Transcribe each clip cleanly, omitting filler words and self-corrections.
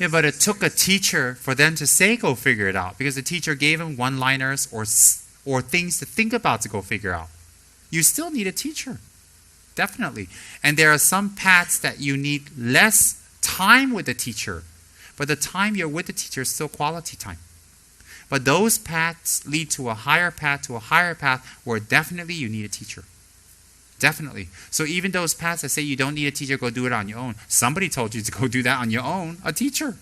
Yeah, but it took a teacher for them to say go figure it out, because the teacher gave them one-liners or things to think about to go figure out. You still need a teacher. Definitely. And there are some paths that you need less time with the teacher, but the time you're with the teacher is still quality time. But those paths lead to a higher path, where definitely you need a teacher. Definitely. So even those paths that say you don't need a teacher, go do it on your own. Somebody told you to go do that on your own. A teacher.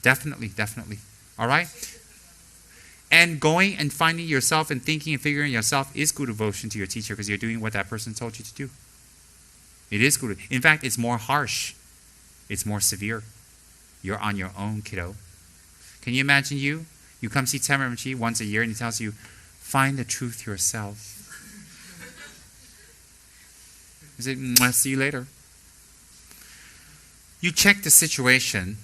Definitely, definitely. All right? And going and finding yourself and thinking and figuring yourself is good devotion to your teacher, because you're doing what that person told you to do. It is good. In fact, it's more harsh. It's more severe. You're on your own, kiddo. Can you imagine you? You come see Tsem Rinpoche once a year and he tells you, find the truth yourself. You say, I'll see you later. You check the situation.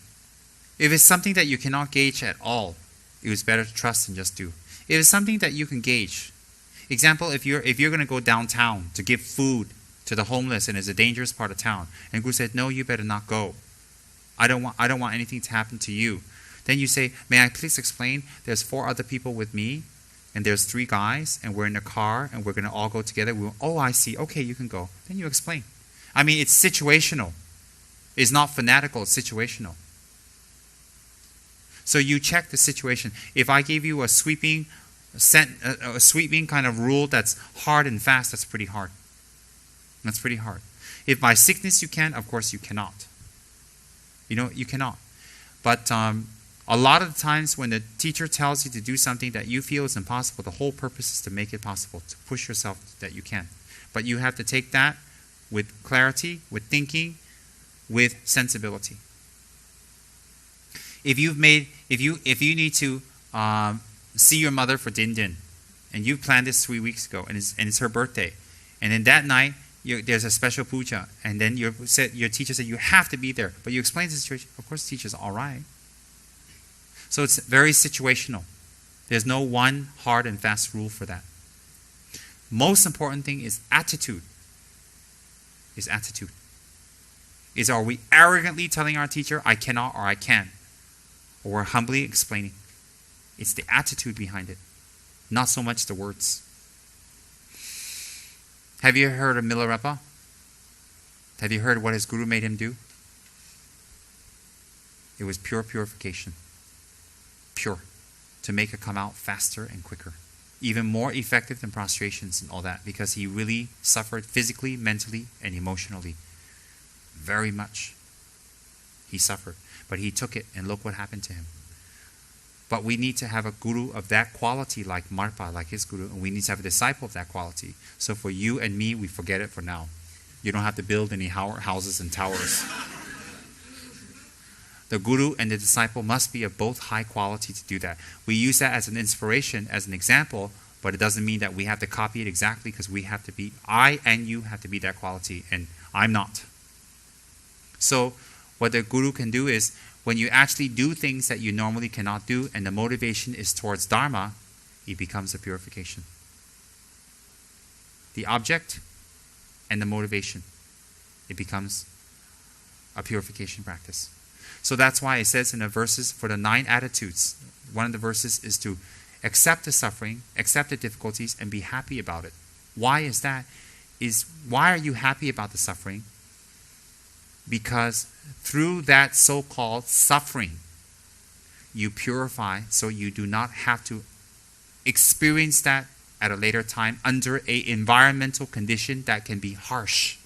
If it's something that you cannot gauge at all, it was better to trust and just do. If it's something that you can gauge. Example, if you're going to go downtown to give food to the homeless and it's a dangerous part of town, and Guru said, no, you better not go. I don't want anything to happen to you. Then you say, may I please explain? There's 4 other people with me, and there's 3 guys, and we're in a car, and we're going to all go together. Oh, I see. Okay, you can go. Then you explain. I mean, it's situational. It's not fanatical. It's situational. So you check the situation. If I gave you a sweeping kind of rule that's hard and fast, that's pretty hard. That's pretty hard. If by sickness you can, of course you cannot. You cannot. But a lot of the times when the teacher tells you to do something that you feel is impossible, the whole purpose is to make it possible, to push yourself that you can. But you have to take that with clarity, with thinking, with sensibility. If you need to see your mother for Din Din, and you planned this 3 weeks ago, and it's her birthday, and then that night there's a special puja, and then your teacher said you have to be there, but you explain the situation. Of course, the teacher's all right. So it's very situational. There's no one hard and fast rule for that. Most important thing is attitude. Are we arrogantly telling our teacher, I cannot or I can? Or we're humbly explaining. It's the attitude behind it, not so much the words. Have you heard of Milarepa? Have you heard what his guru made him do? It was pure purification. Pure. To make it come out faster and quicker. Even more effective than prostrations and all that, because he really suffered physically, mentally, and emotionally. Very much. He suffered. But he took it, and look what happened to him. But we need to have a guru of that quality like Marpa, like his guru, and we need to have a disciple of that quality. So for you and me, we forget it for now. You don't have to build any houses and towers. The guru and the disciple must be of both high quality to do that. We use that as an inspiration, as an example, but it doesn't mean that we have to copy it exactly, because we have to be, I and you have to be that quality, and I'm not. So what the guru can do is, when you actually do things that you normally cannot do, and the motivation is towards Dharma, it becomes a purification. The object and the motivation, it becomes a purification practice. So that's why it says in the verses, for the 9 attitudes, one of the verses is to accept the suffering, accept the difficulties, and be happy about it. Why is that? Why are you happy about the suffering? Because through that so-called suffering, you purify, so you do not have to experience that at a later time under an environmental condition that can be harsh.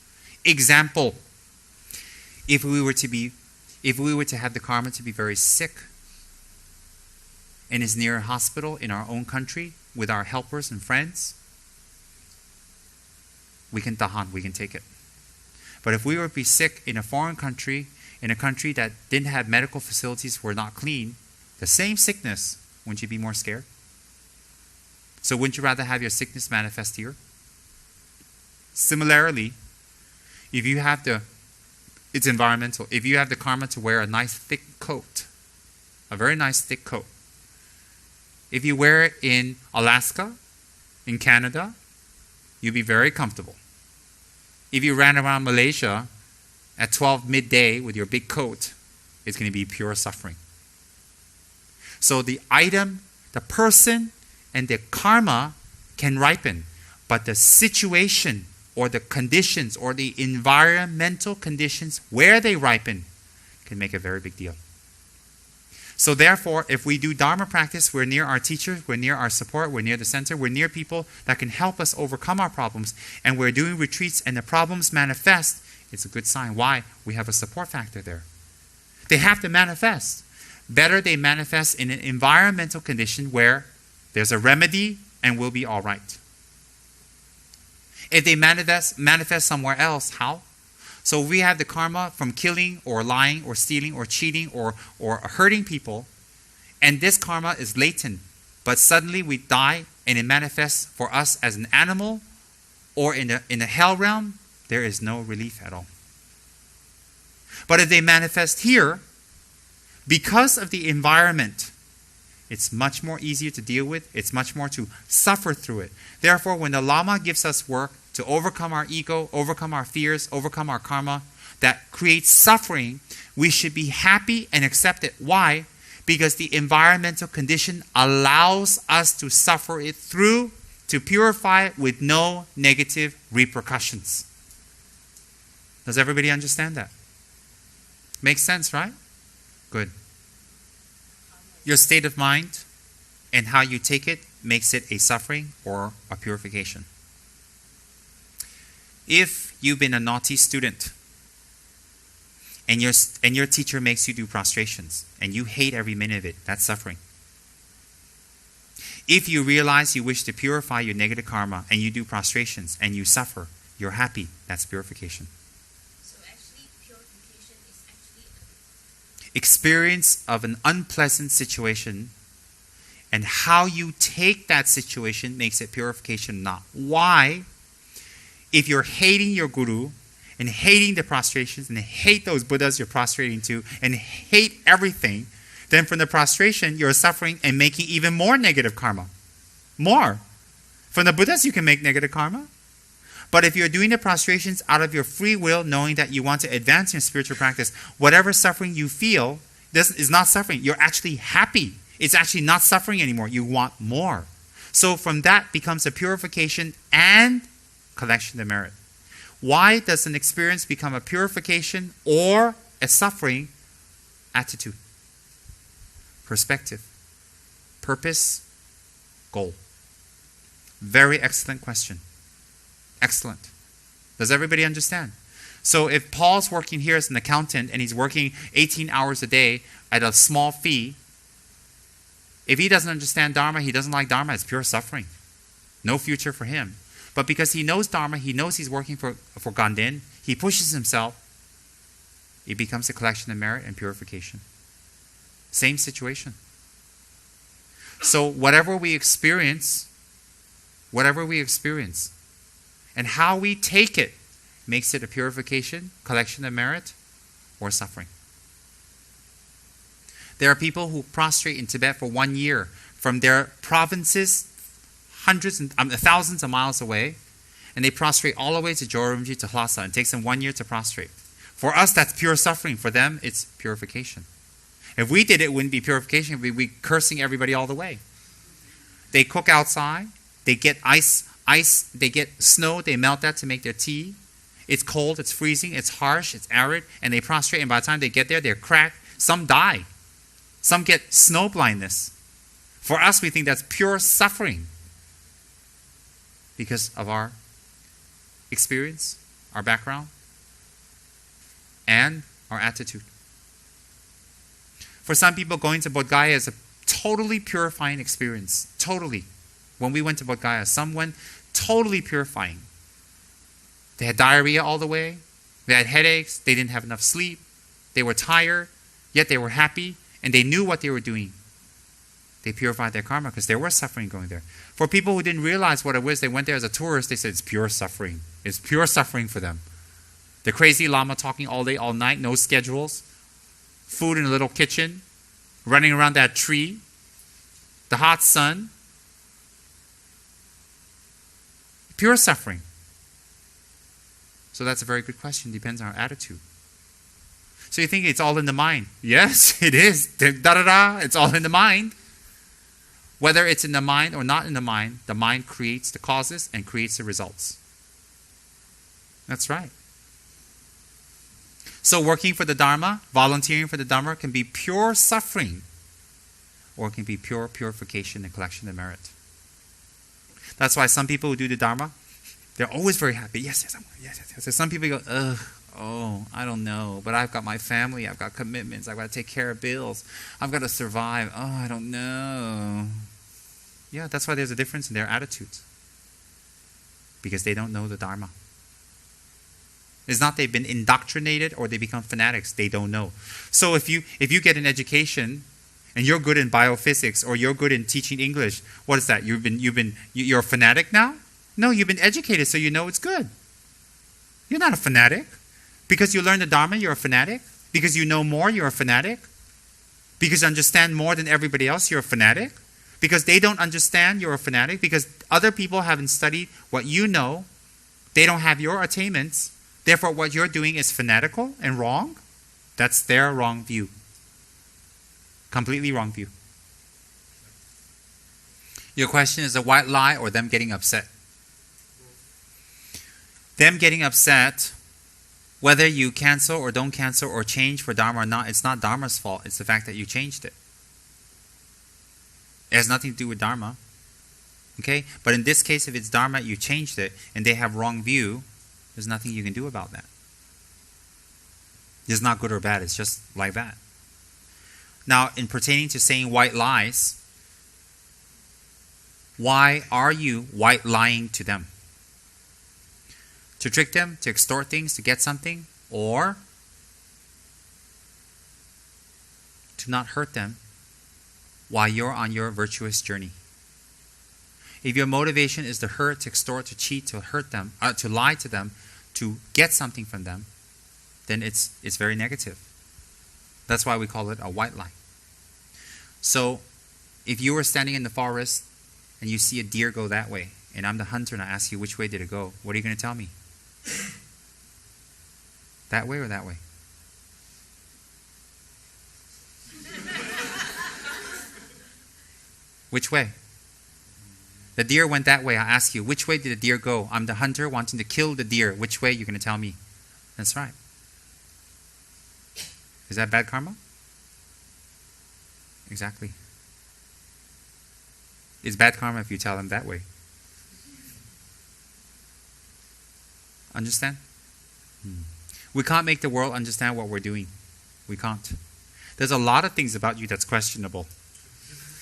Example, if we were to have the karma to be very sick and is near a hospital in our own country with our helpers and friends, we can tahan, we can take it. But if we were to be sick in a foreign country, in a country that didn't have medical facilities, were not clean, the same sickness, wouldn't you be more scared? So wouldn't you rather have your sickness manifest here? Similarly, if you have it's environmental. If you have the karma to wear a nice thick coat, a very nice thick coat, if you wear it in Alaska, in Canada, you'll be very comfortable. If you ran around Malaysia at 12 midday with your big coat, is going to be pure suffering. So the item, the person, and the karma can ripen, but the situation or the conditions or the environmental conditions where they ripen can make a very big deal. So therefore, if we do Dharma practice, we're near our teachers, we're near our support, we're near the center, we're near people that can help us overcome our problems, and we're doing retreats and the problems manifest, it's a good sign. Why? We have a support factor there. They have to manifest. Better they manifest in an environmental condition where there's a remedy and we'll be all right. If they manifest somewhere else, how? So we have the karma from killing or lying or stealing or cheating or hurting people, and this karma is latent, but suddenly we die and it manifests for us as an animal or in the hell realm, there is no relief at all. But if they manifest here, because of the environment, it's much more easier to deal with. It's much more to suffer through it. Therefore, when the Lama gives us work to overcome our ego, overcome our fears, overcome our karma, that creates suffering, we should be happy and accept it. Why? Because the environmental condition allows us to suffer it through, to purify it with no negative repercussions. Does everybody understand that? Makes sense, right? Good. Your state of mind and how you take it makes it a suffering or a purification. If you've been a naughty student and your teacher makes you do prostrations and you hate every minute of it, that's suffering. If you realize you wish to purify your negative karma and you do prostrations and you suffer, you're happy, that's purification. So actually purification is actually experience of an unpleasant situation, and how you take that situation makes it purification, not why. If you're hating your guru and hating the prostrations and hate those Buddhas you're prostrating to and hate everything, then from the prostration you're suffering and making even more negative karma. More. From the Buddhas you can make negative karma. But if you're doing the prostrations out of your free will, knowing that you want to advance in your spiritual practice, whatever suffering you feel, this is not suffering. You're actually happy. It's actually not suffering anymore. You want more. So from that becomes a purification and collection of merit. Why does an experience become a purification or a suffering? Attitude, perspective, purpose, goal. Very excellent question. Excellent. Does everybody understand? So if Paul's working here as an accountant and he's working 18 hours a day at a small fee, if he doesn't understand Dharma, he doesn't like Dharma, it's pure suffering. No future for him. But because he knows Dharma, he knows he's working for Ganden, he pushes himself, it becomes a collection of merit and purification. Same situation. So whatever we experience, and how we take it makes it a purification, collection of merit, or suffering. There are people who prostrate in Tibet for 1 year from their provinces, thousands of miles away, and they prostrate all the way to Jorumji, to Lhasa, and it takes them 1 year to prostrate. For us, that's pure suffering. For them, it's purification. If we did it, it wouldn't be purification. We'd be cursing everybody all the way. They cook outside. They get ice, they get snow, they melt that to make their tea. It's cold, it's freezing, it's harsh, it's arid, and they prostrate, and by the time they get there, they're cracked. Some die. Some get snow blindness. For us, we think that's pure suffering because of our experience, our background, and our attitude. For some people, going to Bodh Gaya is a totally purifying experience. Totally. When we went to Bodh Gaya, some went totally purifying. They had diarrhea all the way. They had headaches. They didn't have enough sleep. They were tired, yet they were happy, and they knew what they were doing. They purified their karma because there was suffering going there. For people who didn't realize what it was, they went there as a tourist, they said it's pure suffering. It's pure suffering for them. The crazy Lama talking all day, all night, no schedules, food in a little kitchen, running around that tree, the hot sun. Pure suffering. So that's a very good question. Depends on our attitude. So you think it's all in the mind. Yes, it is. Da-da-da. It's all in the mind. Whether it's in the mind or not in the mind creates the causes and creates the results. That's right. So working for the Dharma, volunteering for the Dharma can be pure suffering, or it can be pure purification and collection of merit. That's why some people who do the Dharma, they're always very happy. Yes, yes, yes. So some people go, ugh, oh, I don't know, but I've got my family, I've got commitments, I've got to take care of bills, I've got to survive. Oh, I don't know. Yeah, that's why there's a difference in their attitudes. Because they don't know the Dharma. It's not they've been indoctrinated or they become fanatics. They don't know. So if you get an education and you're good in biophysics or you're good in teaching English, what is that? You're a fanatic now? No, you've been educated so you know it's good. You're not a fanatic. Because you learn the Dharma, you're a fanatic. Because you know more, you're a fanatic. Because you understand more than everybody else, you're a fanatic. Because they don't understand, you're a fanatic. Because other people haven't studied what you know, they don't have your attainments. Therefore, what you're doing is fanatical and wrong. That's their wrong view. Completely wrong view. Your question is a white lie or them getting upset? Them getting upset, whether you cancel or don't cancel or change for Dharma or not, it's not Dharma's fault. It's the fact that you changed it. It has nothing to do with Dharma. Okay? But in this case, if it's Dharma, you changed it, and they have wrong view, there's nothing you can do about that. It's not good or bad. It's just like that. Now, in pertaining to saying white lies, why are you white lying to them? To trick them, to extort things, to get something, or to not hurt them while you're on your virtuous journey. If your motivation is to hurt, to extort, to cheat, to hurt them, to lie to them, to get something from them, then it's very negative. That's why we call it a white lie. So, if you were standing in the forest and you see a deer go that way, and I'm the hunter and I ask you which way did it go, what are you going to tell me? That way or that way? Which way? The deer went that way. I ask you, which way did the deer go? I'm the hunter wanting to kill the deer. Which way? You're going to tell me. That's right. Is that bad karma? Exactly. It's bad karma if you tell them that way. Understand? We can't make the world understand what we're doing. We can't. There's a lot of things about you that's questionable.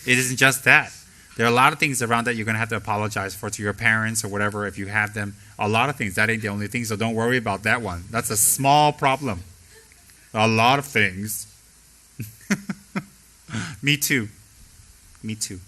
It isn't just that. There are a lot of things around that you're going to have to apologize for to your parents or whatever if you have them. A lot of things. That ain't the only thing, so don't worry about that one. That's a small problem. A lot of things. Me too. Me too.